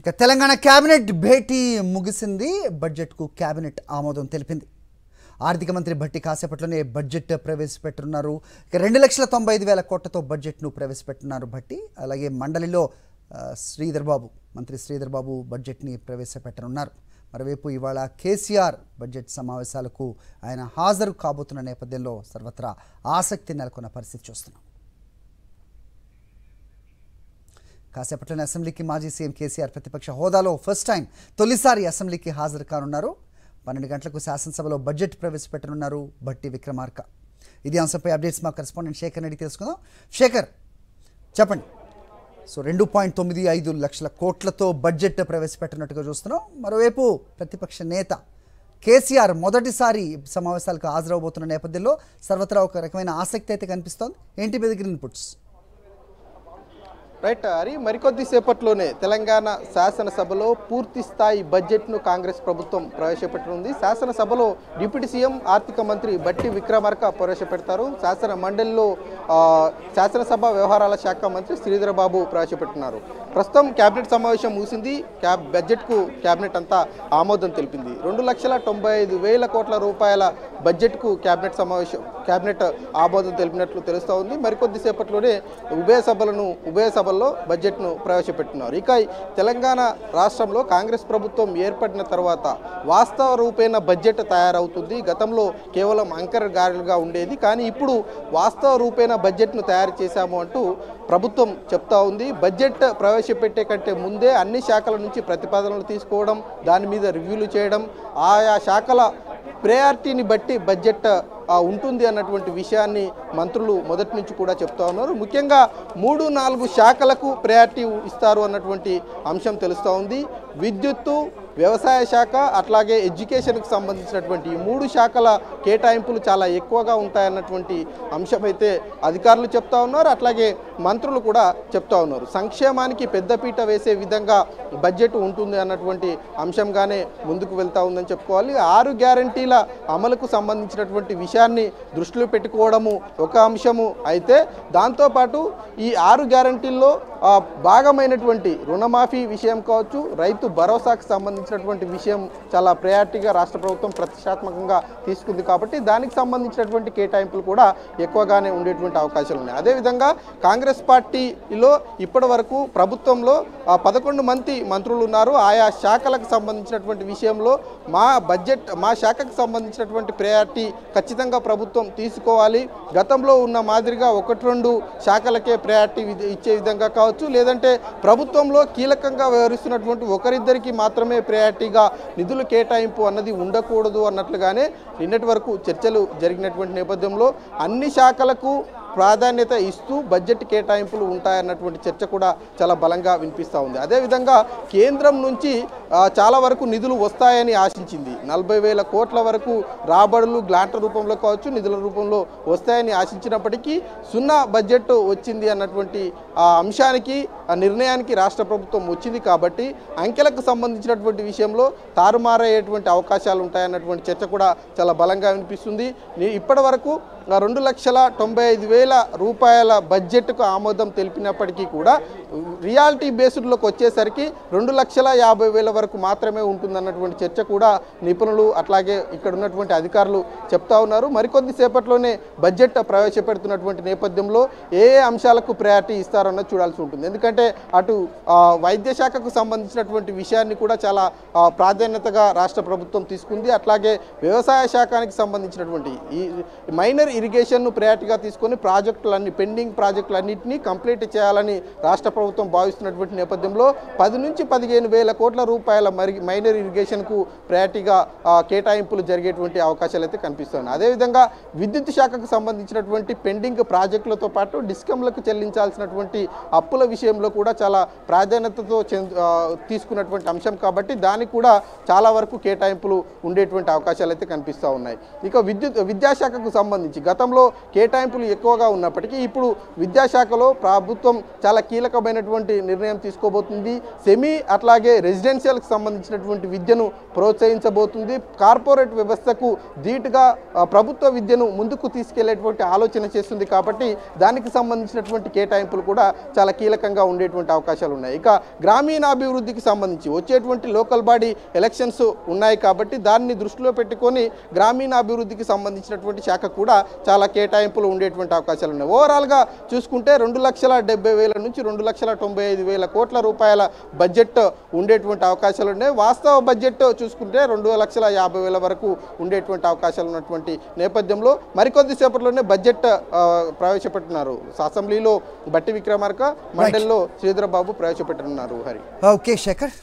ఇక తెలంగాణ కేబినెట్ భేటీ ముగిసింది. బడ్జెట్కు కేబినెట్ ఆమోదం తెలిపింది. ఆర్థిక మంత్రి భట్టి కాసేపట్లోనే బడ్జెట్ ప్రవేశపెట్టనున్నారు. ఇక 2,95,000 కోట్లతో బడ్జెట్ను ప్రవేశపెట్టనున్నారు భట్టి. అలాగే మండలిలో మంత్రి శ్రీధర్ బాబు బడ్జెట్ని ప్రవేశపెట్టనున్నారు. మరోవైపు ఇవాళ కేసీఆర్ బడ్జెట్ సమావేశాలకు ఆయన హాజరు కాబోతున్న నేపథ్యంలో సర్వత్రా ఆసక్తి నెలకొన్న పరిస్థితి చూస్తున్నాం. కాసేపట్లోనే అసెంబ్లీకి మాజీ సీఎం కేసీఆర్ ప్రతిపక్ష హోదాలో ఫస్ట్ టైం తొలిసారి అసెంబ్లీకి హాజరు కానున్నారు. 12 గంటలకు శాసనసభలో బడ్జెట్ ప్రవేశపెట్టనున్నారు భట్టి విక్రమార్క. ఇది అంశంపై అప్డేట్స్ మా కరెస్పాండెంట్ శేఖర్ అడిగి తెలుసుకుందాం. శేఖర్, చెప్పండి. సో 2.95 లక్షల కోట్లతో బడ్జెట్ ప్రవేశపెట్టినట్టుగా చూస్తున్నాం. మరోవైపు ప్రతిపక్ష నేత కేసీఆర్ మొదటిసారి సమావేశాలకు హాజరవబోతున్న నేపథ్యంలో సర్వత్రా ఒక రకమైన ఆసక్తి అయితే కనిపిస్తోంది. ఏంటి మీ దగ్గర ఇన్పుట్స్? రైట్ హరి, మరికొద్ది సేపట్లోనే తెలంగాణ శాసనసభలో పూర్తి స్థాయి బడ్జెట్ను కాంగ్రెస్ ప్రభుత్వం ప్రవేశపెట్టనుంది. శాసనసభలో డిప్యూటీ సీఎం ఆర్థిక మంత్రి భట్టి విక్రమార్క ప్రవేశపెడతారు. శాసన మండలిలో శాసనసభ వ్యవహారాల శాఖ మంత్రి శ్రీధర్ బాబు ప్రవేశపెట్టున్నారు. ప్రస్తుతం కేబినెట్ సమావేశం ముగిసింది. బడ్జెట్కు కేబినెట్ అంతా ఆమోదం తెలిపింది. 2,95,000 కోట్ల రూపాయల బడ్జెట్కు కేబినెట్ ఆమోదం తెలిపినట్లు తెలుస్తూ ఉంది. మరికొద్ది సేపట్లోనే ఉభయ సభల్లో బడ్జెట్ను ప్రవేశపెట్టున్నారు. ఇక తెలంగాణ రాష్ట్రంలో కాంగ్రెస్ ప్రభుత్వం ఏర్పడిన తర్వాత వాస్తవ రూపేణ బడ్జెట్ తయారవుతుంది. గతంలో కేవలం అంకరగారులుగా ఉండేది, కానీ ఇప్పుడు వాస్తవ రూపేణ బడ్జెట్ను తయారు చేశాము అంటూ ప్రభుత్వం చెప్తా ఉంది. బడ్జెట్ ప్రవేశపెట్టే కంటే ముందే అన్ని శాఖల నుంచి ప్రతిపాదనలు తీసుకోవడం, దాని మీద రివ్యూలు చేయడం, ఆయా శాఖల ప్రయారిటీని బట్టి బడ్జెట్ ఉంటుంది అన్నటువంటి విషయాన్ని మంత్రులు మొదటి నుంచి కూడా చెప్తా ఉన్నారు. ముఖ్యంగా 3-4 శాఖలకు ప్రయారిటీ ఇస్తారు అన్నటువంటి అంశం తెలుస్తూ ఉంది. విద్యుత్తు, వ్యవసాయ శాఖ, అట్లాగే ఎడ్యుకేషన్కి సంబంధించినటువంటి ఈ 3 శాఖల కేటాయింపులు చాలా ఎక్కువగా ఉంటాయన్నటువంటి అంశం అయితే అధికారులు చెప్తా ఉన్నారు. అట్లాగే మంత్రులు కూడా చెప్తా ఉన్నారు. సంక్షేమానికి పెద్దపీట వేసే విధంగా బడ్జెట్ ఉంటుంది అన్నటువంటి అంశంగానే ముందుకు వెళ్తూ ఉందని చెప్పుకోవాలి. 6 గ్యారంటీల అమలుకు సంబంధించినటువంటి విషయాన్ని దృష్టిలో పెట్టుకోవడము ఒక అంశము అయితే, దాంతోపాటు ఈ 6 గ్యారంటీల్లో భాగమైనటువంటి రుణమాఫీ విషయం కావచ్చు, రైతు భరోసాకు సంబంధించినటువంటి విషయం చాలా ప్రయారిటీగా రాష్ట్ర ప్రభుత్వం ప్రతిష్టాత్మకంగా తీసుకుంది. కాబట్టి దానికి సంబంధించినటువంటి కేటాయింపులు కూడా ఎక్కువగానే ఉండేటువంటి అవకాశాలు ఉన్నాయి. అదేవిధంగా కాంగ్రెస్ పార్టీలో ఇప్పటి వరకు ప్రభుత్వంలో 11 మంది మంత్రులు ఉన్నారు. ఆయా శాఖలకు సంబంధించినటువంటి విషయంలో మా శాఖకు సంబంధించినటువంటి ప్రయారిటీ ఖచ్చితంగా ప్రభుత్వం తీసుకోవాలి. గతంలో ఉన్న మాదిరిగా 1-2 శాఖలకే ప్రయారిటీ ఇచ్చే విధంగా కావచ్చు, లేదంటే ప్రభుత్వంలో కీలకంగా వ్యవహరిస్తున్నటువంటి ఒకరిద్దరికి మాత్రమే ప్రయారిటీగా నిధులు కేటాయింపు అన్నది ఉండకూడదు అన్నట్లుగానే నిన్నటి వరకు చర్చలు జరిగినటువంటి నేపథ్యంలో అన్ని శాఖలకు ప్రాధాన్యత ఇస్తూ బడ్జెట్ కేటాయింపులు ఉంటాయన్నటువంటి చర్చ కూడా చాలా బలంగా వినిపిస్తూ ఉంది. అదేవిధంగా కేంద్రం నుంచి చాలా వరకు నిధులు వస్తాయని ఆశించింది. 40,000 కోట్ల వరకు రాబడులు గ్రాంట్ల రూపంలో కావచ్చు, నిధుల రూపంలో వస్తాయని ఆశించినప్పటికీ 0 బడ్జెట్ వచ్చింది అన్నటువంటి అంశానికి నిర్ణయానికి రాష్ట్ర ప్రభుత్వం వచ్చింది. కాబట్టి అంకెలకు సంబంధించినటువంటి విషయంలో తారుమారయ్యేటువంటి అవకాశాలు ఉంటాయన్నటువంటి చర్చ కూడా చాలా బలంగా వినిపిస్తుంది. ఇప్పటి వరకు 2,95,000 రూపాయల బడ్జెట్కు ఆమోదం తెలిపినప్పటికీ కూడా రియాలిటీ బేస్డ్లోకి వచ్చేసరికి 2,50,000 వరకు మాత్రమే ఉంటుందన్నటువంటి చర్చ కూడా నిపుణులు అట్లాగే ఇక్కడ ఉన్నటువంటి అధికారులు చెప్తా ఉన్నారు. మరికొద్ది సేపట్లోనే బడ్జెట్ ప్రవేశపెడుతున్నటువంటి నేపథ్యంలో ఏ అంశాలకు ప్రయారిటీ ఇస్తారన్నది చూడాల్సి ఉంటుంది. ఎందుకంటే అటు వైద్య శాఖకు సంబంధించినటువంటి విషయాన్ని కూడా చాలా ప్రాధాన్యతగా రాష్ట్ర ప్రభుత్వం తీసుకుంది. అట్లాగే వ్యవసాయ శాఖకి సంబంధించినటువంటి ఈ మైనర్ ఇరిగేషన్ను ప్రయారిటీగా తీసుకొని పెండింగ్ ప్రాజెక్టులన్నింటినీ కంప్లీట్ చేయాలని రాష్ట్ర ప్రభుత్వం భావిస్తున్నటువంటి నేపథ్యంలో 10-15,000 కోట్ల రూపాయల మైనర్ ఇరిగేషన్కు ప్రయారిటీగా కేటాయింపులు జరిగేటువంటి అవకాశాలు అయితే కనిపిస్తున్నాయి. అదేవిధంగా విద్యుత్ శాఖకు సంబంధించినటువంటి పెండింగ్ ప్రాజెక్టులతో పాటు డిస్కమ్లకు చెల్లించాల్సినటువంటి అప్పుల విషయంలో కూడా చాలా ప్రాధాన్యతతో తీసుకున్నటువంటి అంశం కాబట్టి దానికి కూడా చాలా వరకు కేటాయింపులు ఉండేటువంటి అవకాశాలు అయితే కనిపిస్తూ ఉన్నాయి. ఇక విద్యాశాఖకు సంబంధించి గతంలో కేటాయింపులు ఎక్కువగా ఉన్నప్పటికీ ఇప్పుడు విద్యాశాఖలో ప్రభుత్వం చాలా కీలకమైనటువంటి నిర్ణయం తీసుకోబోతుంది. సెమీ అట్లాగే రెసిడెన్షియల్ పిల్లలకు సంబంధించినటువంటి విద్యను ప్రోత్సహించబోతుంది. కార్పొరేట్ వ్యవస్థకు ధీటుగా ప్రభుత్వ విద్యను ముందుకు తీసుకెళ్లేటువంటి ఆలోచన చేస్తుంది. కాబట్టి దానికి సంబంధించినటువంటి కేటాయింపులు కూడా చాలా కీలకంగా ఉండేటువంటి అవకాశాలు ఉన్నాయి. ఇక గ్రామీణాభివృద్ధికి సంబంధించి వచ్చేటువంటి లోకల్ బాడీ ఎలక్షన్స్ ఉన్నాయి కాబట్టి దాన్ని దృష్టిలో పెట్టుకొని గ్రామీణాభివృద్ధికి సంబంధించినటువంటి శాఖ కూడా చాలా కేటాయింపులు ఉండేటువంటి అవకాశాలు ఉన్నాయి. ఓవరాల్గా చూసుకుంటే 2,70,000 నుంచి 2,95,000 కోట్ల రూపాయల బడ్జెట్ ఉండేటువంటి అవకాశాలు ఉన్నాయి. వాస్తవ బడ్జెట్ చూసుకుంటే 2,50,000 వరకు ఉండేటువంటి అవకాశాలు ఉన్నటువంటి నేపథ్యంలో మరికొద్ది సేపట్లోనే బడ్జెట్ ప్రవేశపెట్టున్నారు. అసెంబ్లీలో బట్టి విక్రమార్క, మండలిలో శ్రీధర్ బాబు ప్రవేశపెట్టనున్నారు. హరి. ఓకే శేఖర్.